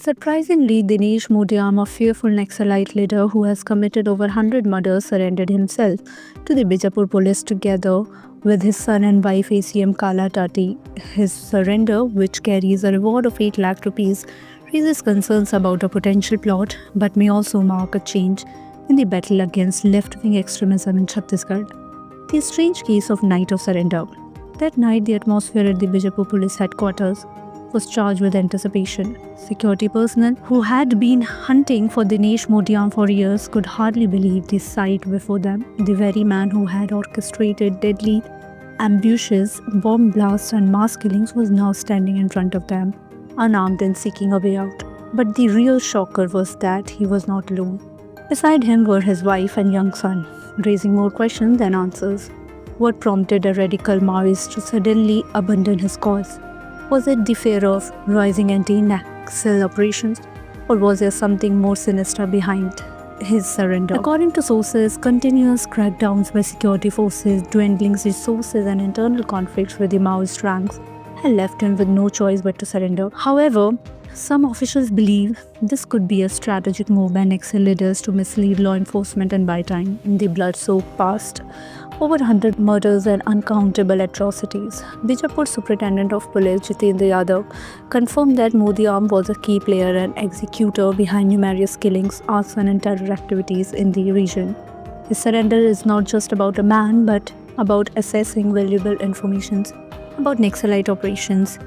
Surprisingly, Dinesh Modiyam, a fearful Naxalite leader who has committed over 100 murders, surrendered himself to the Bijapur police together with his son and wife ACM Kala Tati. His surrender, which carries a reward of 8 lakh rupees, raises concerns about a potential plot but may also mark a change in the battle against left-wing extremism in Chhattisgarh. The strange case of Night of Surrender. That night, the atmosphere at the Bijapur police headquarters was charged with anticipation. Security personnel who had been hunting for Dinesh Modiyam for years could hardly believe the sight before them. The very man who had orchestrated deadly ambushes, bomb blasts and mass killings was now standing in front of them, unarmed and seeking a way out. But the real shocker was that he was not alone. Beside him were his wife and young son, raising more questions than answers. What prompted a radical Maoist to suddenly abandon his cause? Was it the fear of rising anti-Naxal operations, or was there something more sinister behind his surrender? According to sources, continuous crackdowns by security forces, dwindling resources and internal conflicts with the Maoist ranks had left him with no choice but to surrender. However, some officials believe this could be a strategic move by Naxal leaders to mislead law enforcement and buy time in the blood-soaked past. Over 100 murders and uncountable atrocities. Bijapur Superintendent of Police Jitendra Yadav confirmed that Modiyam was a key player and executor behind numerous killings, arson and terror activities in the region. His surrender is not just about a man but about assessing valuable information about Naxalite operations,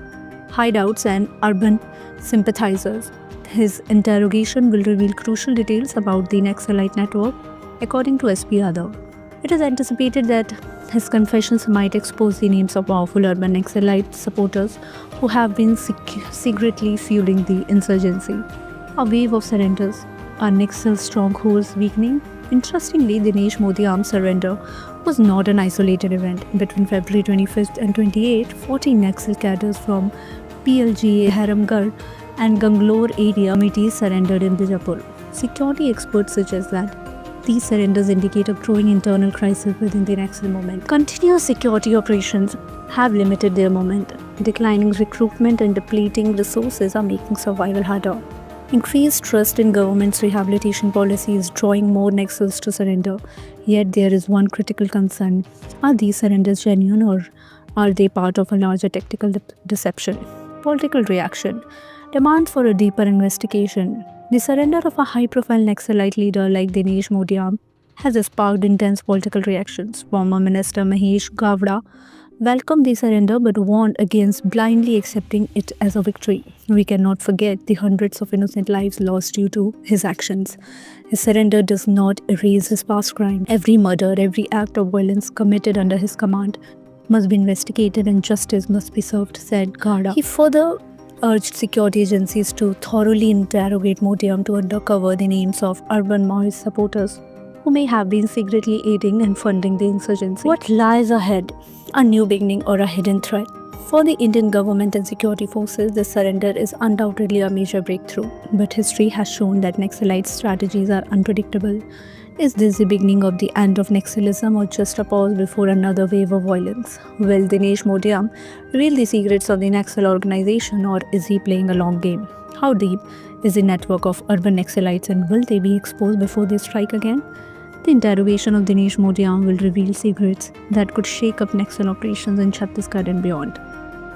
hideouts and urban sympathizers. His interrogation will reveal crucial details about the Naxalite network, according to SP Yadav. It is anticipated that his confessions might expose the names of powerful urban Naxalite supporters who have been secretly fueling the insurgency. A wave of surrenders. Are Naxal strongholds weakening? Interestingly, Dinesh Modiyam's surrender was not an isolated event. Between February 25th and 28th, 40 Naxal cadres from PLGA, Haramgarh and Ganglore area committees surrendered in Bijapur. Security experts suggest that these surrenders indicate a growing internal crisis within the Naxal movement. Continuous security operations have limited their momentum. Declining recruitment and depleting resources are making survival harder. Increased trust in government's rehabilitation policy is drawing more Naxals to surrender. Yet there is one critical concern. Are these surrenders genuine or are they part of a larger tactical deception? Political reaction. Demand for a deeper investigation. The surrender of a high-profile Naxalite leader like Dinesh Modiyam has sparked intense political reactions. Former Minister Mahesh Gavda welcomed the surrender but warned against blindly accepting it as a victory. We cannot forget the hundreds of innocent lives lost due to his actions. His surrender does not erase his past crime. Every murder, every act of violence committed under his command must be investigated and justice must be served, said Gavda. He further urged security agencies to thoroughly interrogate Modiyam to uncover the names of urban Maoist supporters who may have been secretly aiding and funding the insurgency. What lies ahead? A new beginning or a hidden threat? For the Indian government and security forces, this surrender is undoubtedly a major breakthrough. But history has shown that Naxalite strategies are unpredictable. Is this the beginning of the end of Naxalism or just a pause before another wave of violence? Will Dinesh Modiyam reveal the secrets of the Naxal organization or is he playing a long game? How deep is the network of urban Naxalites and will they be exposed before they strike again? The interrogation of Dinesh Modiyam will reveal secrets that could shake up Naxal operations in Chhattisgarh and beyond.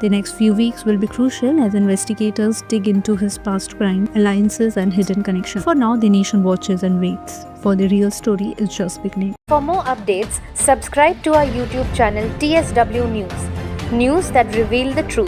The next few weeks will be crucial as investigators dig into his past crime, alliances and hidden connections. For now, the nation watches and waits, for the real story is just beginning. For more updates, subscribe to our YouTube channel TSW News. News that reveal the truth.